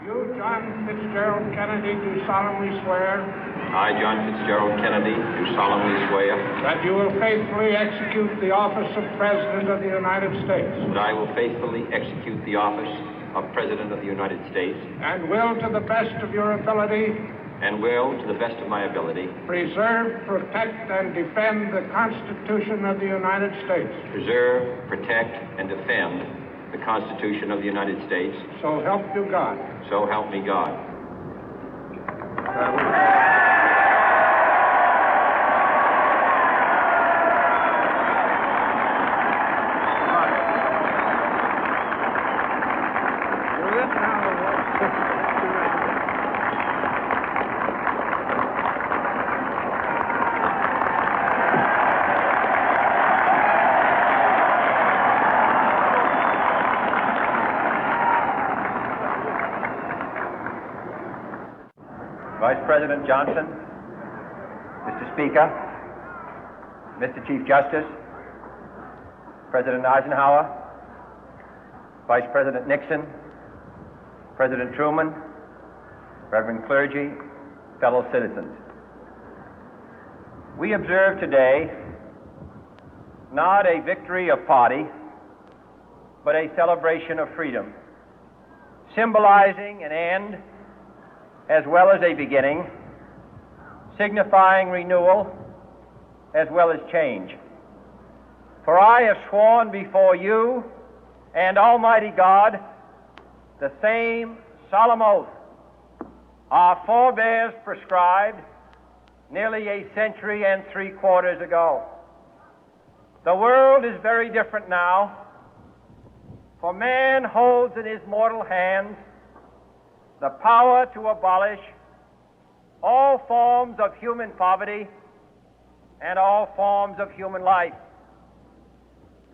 You, John Fitzgerald Kennedy, do solemnly swear. I, John Fitzgerald Kennedy, do solemnly swear. That you will faithfully execute the office of President of the United States. That I will faithfully execute the office of President of the United States. And will, to the best of your ability. And will, to the best of my ability. Preserve, protect, and defend the Constitution of the United States. Preserve, protect, and defend the Constitution of the United States. So help you God. So help me God. Vice President Johnson, Mr. Speaker, Mr. Chief Justice, President Eisenhower, Vice President Nixon, President Truman, Reverend clergy, fellow citizens. We observe today not a victory of party, but a celebration of freedom, symbolizing an end as well as a beginning, signifying renewal as well as change. For I have sworn before you and Almighty God the same solemn oath our forebears prescribed nearly a century and 3/4 ago. The world is very different now, for man holds in his mortal hands the power to abolish all forms of human poverty and all forms of human life.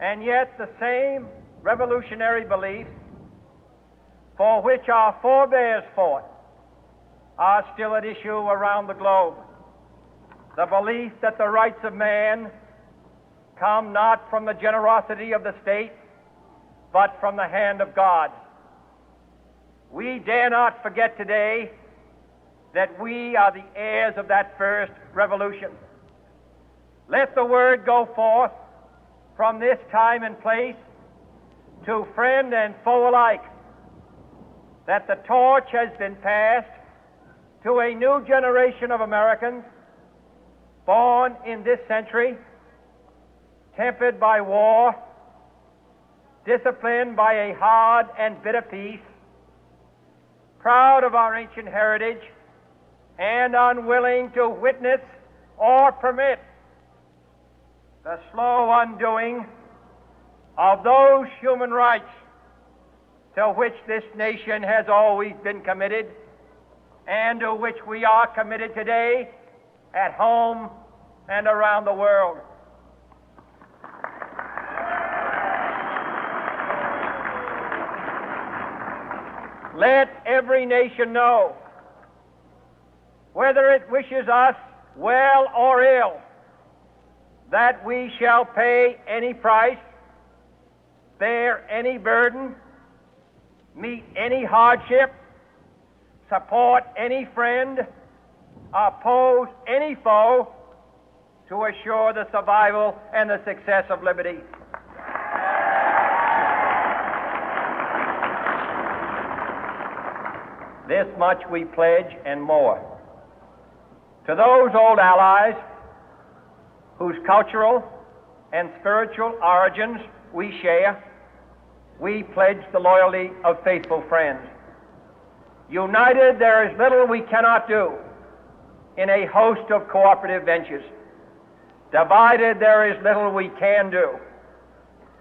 And yet the same revolutionary beliefs for which our forebears fought are still at issue around the globe. The belief that the rights of man come not from the generosity of the state, but from the hand of God. We dare not forget today that we are the heirs of that first revolution. Let the word go forth from this time and place to friend and foe alike that the torch has been passed to a new generation of Americans born in this century, tempered by war, disciplined by a hard and bitter peace, proud of our ancient heritage, and unwilling to witness or permit the slow undoing of those human rights to which this nation has always been committed and to which we are committed today at home and around the world. Let every nation know, whether it wishes us well or ill, that we shall pay any price, bear any burden, meet any hardship, support any friend, oppose any foe to assure the survival and the success of liberty. This much we pledge and more. To those old allies whose cultural and spiritual origins we share, we pledge the loyalty of faithful friends. United, there is little we cannot do in a host of cooperative ventures. Divided, there is little we can do,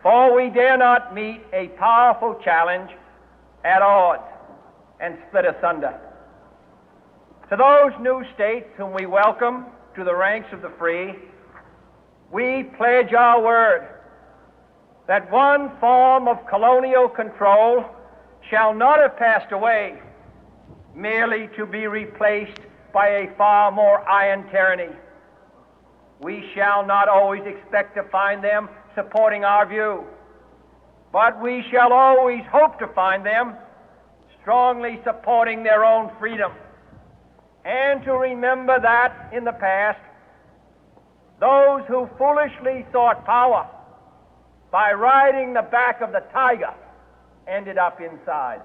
for we dare not meet a powerful challenge at odds and split asunder. To those new states whom we welcome to the ranks of the free, we pledge our word that one form of colonial control shall not have passed away, merely to be replaced by a far more iron tyranny. We shall not always expect to find them supporting our view, but we shall always hope to find them strongly supporting their own freedom, and to remember that in the past, those who foolishly sought power by riding the back of the tiger ended up inside.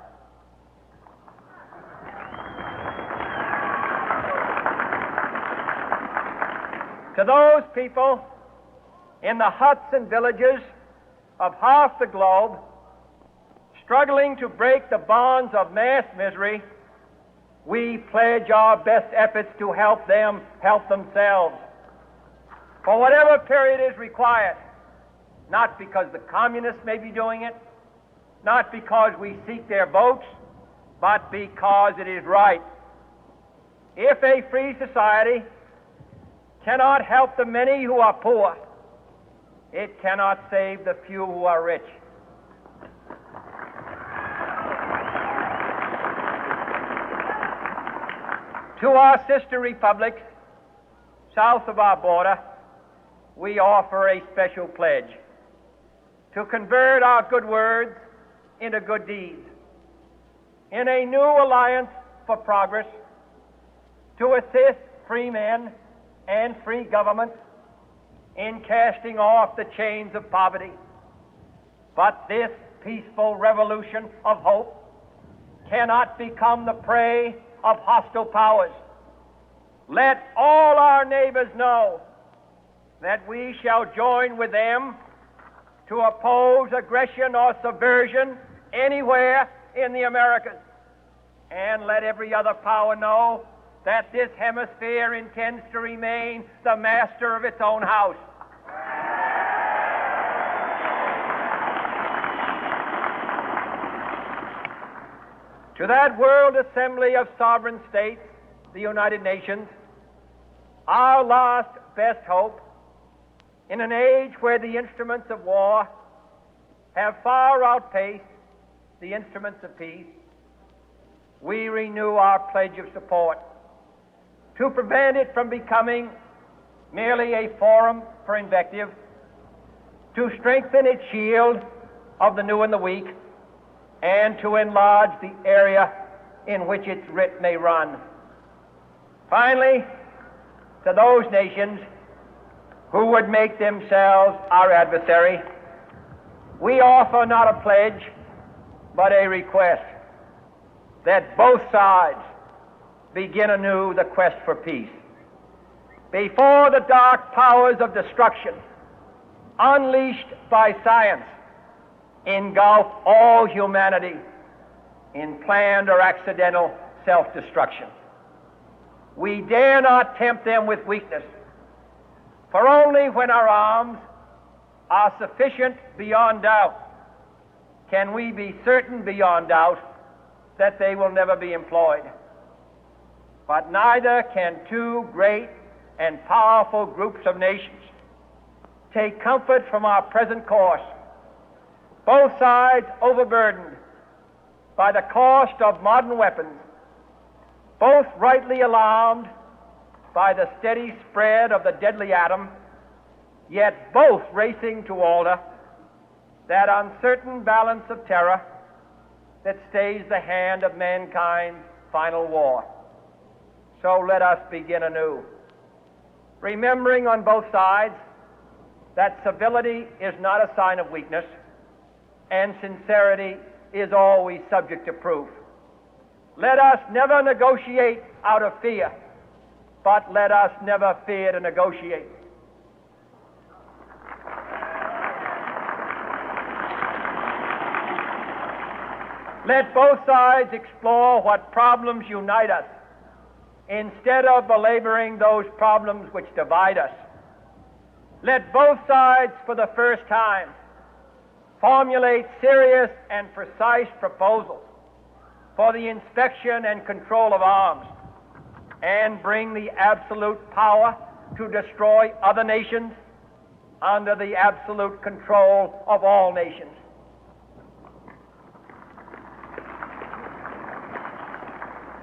To those people in the huts and villages of half the globe struggling to break the bonds of mass misery, we pledge our best efforts to help them help themselves for whatever period is required, not because the communists may be doing it, not because we seek their votes, but because it is right. If a free society cannot help the many who are poor, it cannot save the few who are rich. To our sister republics south of our border, we offer a special pledge to convert our good words into good deeds, in a new alliance for progress, to assist free men and free governments in casting off the chains of poverty. But this peaceful revolution of hope cannot become the prey of hostile powers. Let all our neighbors know that we shall join with them to oppose aggression or subversion anywhere in the Americas. And let every other power know that this hemisphere intends to remain the master of its own house. To that World Assembly of Sovereign States, the United Nations, our last best hope, in an age where the instruments of war have far outpaced the instruments of peace, we renew our pledge of support to prevent it from becoming merely a forum for invective, to strengthen its shield of the new and the weak, and to enlarge the area in which its writ may run. Finally, to those nations who would make themselves our adversary, we offer not a pledge, but a request that both sides begin anew the quest for peace. Before the dark powers of destruction, unleashed by science, engulf all humanity in planned or accidental self-destruction, we dare not tempt them with weakness, for only when our arms are sufficient beyond doubt can we be certain beyond doubt that they will never be employed. But neither can two great and powerful groups of nations take comfort from our present course, both sides overburdened by the cost of modern weapons, both rightly alarmed by the steady spread of the deadly atom, yet both racing to alter that uncertain balance of terror that stays the hand of mankind's final war. So let us begin anew, remembering on both sides that civility is not a sign of weakness, and sincerity is always subject to proof. Let us never negotiate out of fear, but let us never fear to negotiate. Let both sides explore what problems unite us, instead of belaboring those problems which divide us. Let both sides, for the first time, formulate serious and precise proposals for the inspection and control of arms, and bring the absolute power to destroy other nations under the absolute control of all nations.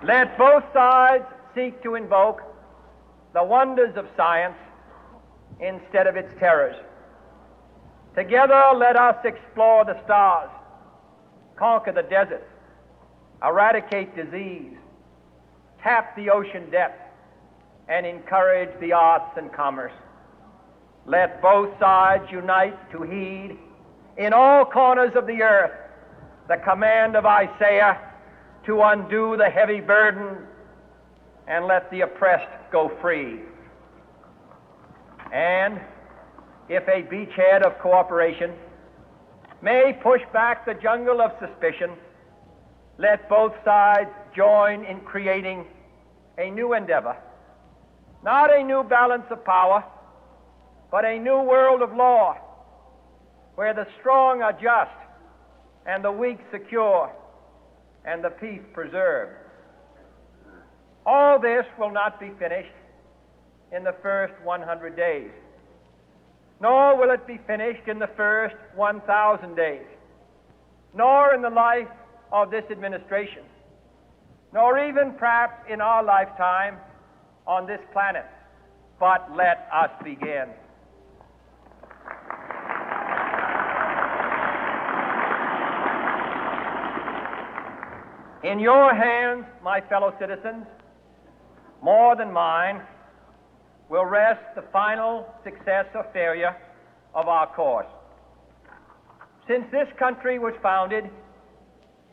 Let both sides seek to invoke the wonders of science instead of its terrors. Together, let us explore the stars, conquer the deserts, eradicate disease, tap the ocean depth, and encourage the arts and commerce. Let both sides unite to heed in all corners of the earth the command of Isaiah to undo the heavy burden and let the oppressed go free. And if a beachhead of cooperation may push back the jungle of suspicion, let both sides join in creating a new endeavor, not a new balance of power, but a new world of law, where the strong are just and the weak secure and the peace preserved. All this will not be finished in the first 100 days, nor will it be finished in the first 1,000 days, nor in the life of this administration, nor even perhaps in our lifetime on this planet. But let us begin. In your hands, my fellow citizens, more than mine, will rest the final success or failure of our course. Since this country was founded,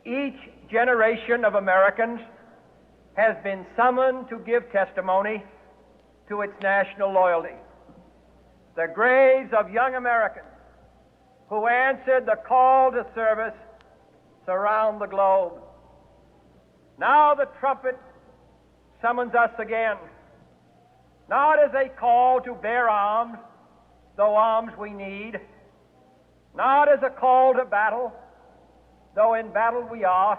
each generation of Americans has been summoned to give testimony to its national loyalty. The graves of young Americans who answered the call to service surround the globe. Now the trumpet summons us again, not as a call to bear arms, though arms we need, not as a call to battle, though in battle we are,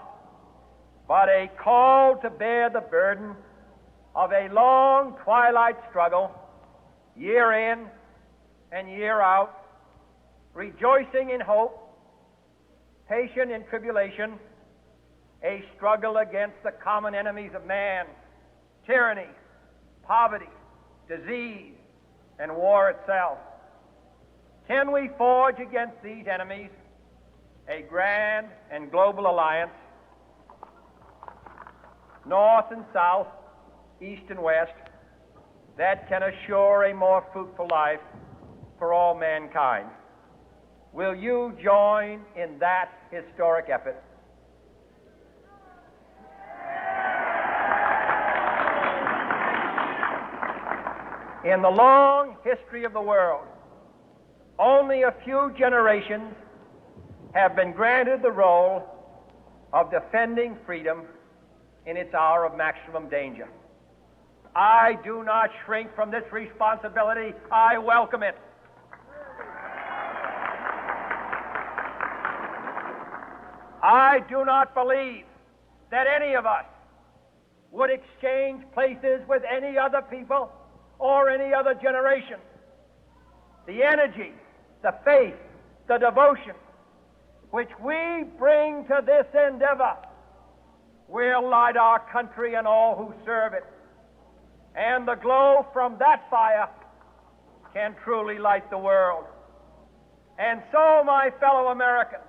but a call to bear the burden of a long twilight struggle, year in and year out, rejoicing in hope, patient in tribulation, a struggle against the common enemies of man, tyranny, poverty, disease, and war itself. Can we forge against these enemies a grand and global alliance, north and south, east and west, that can assure a more fruitful life for all mankind? Will you join in that historic effort? In the long history of the world, only a few generations have been granted the role of defending freedom in its hour of maximum danger. I do not shrink from this responsibility. I welcome it. I do not believe that any of us would exchange places with any other people or any other generation. The energy, the faith, the devotion which we bring to this endeavor will light our country and all who serve it. And the glow from that fire can truly light the world. And so, my fellow Americans,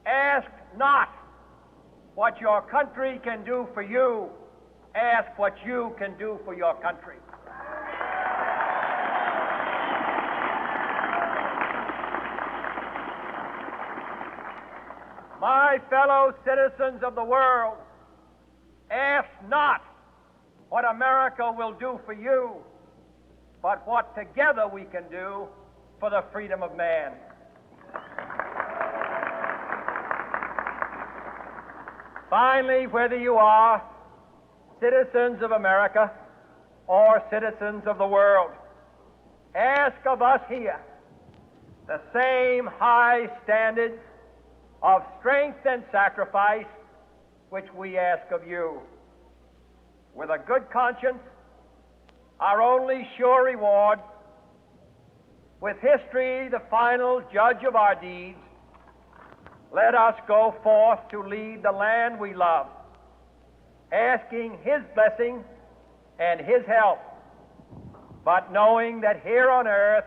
ask not what your country can do for you. Ask what you can do for your country. My fellow citizens of the world, ask not what America will do for you, but what together we can do for the freedom of man. Finally, whether you are citizens of America or citizens of the world, ask of us here the same high standards of strength and sacrifice which we ask of you. With a good conscience, our only sure reward, with history the final judge of our deeds, let us go forth to lead the land we love, asking His blessing and His help, but knowing that here on earth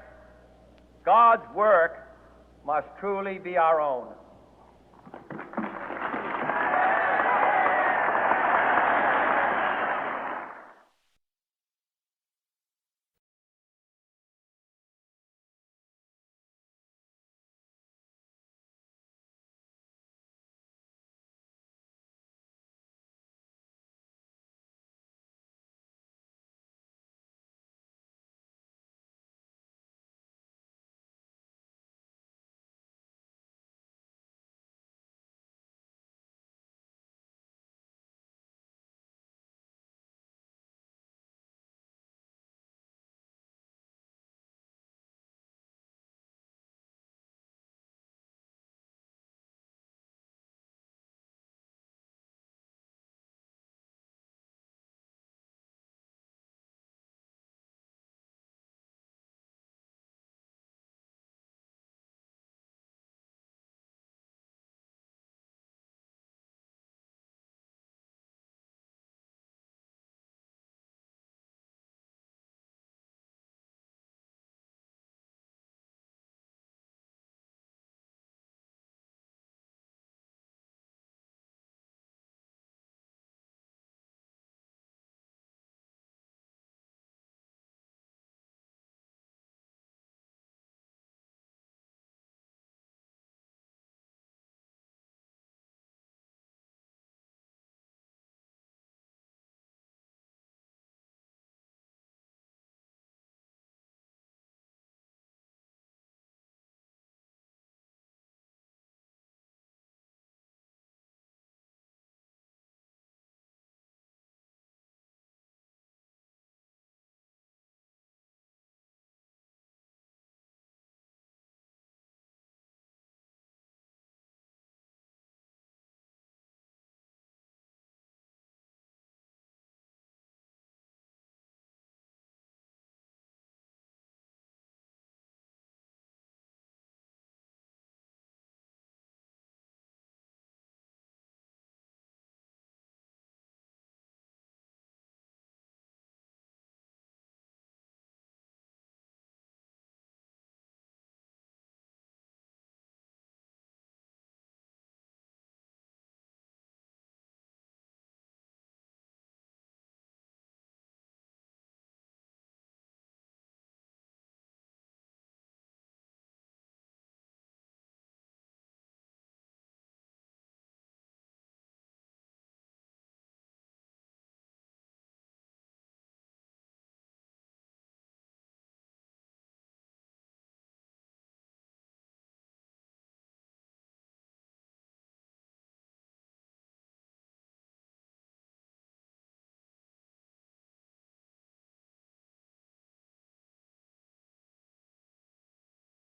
God's work must truly be our own.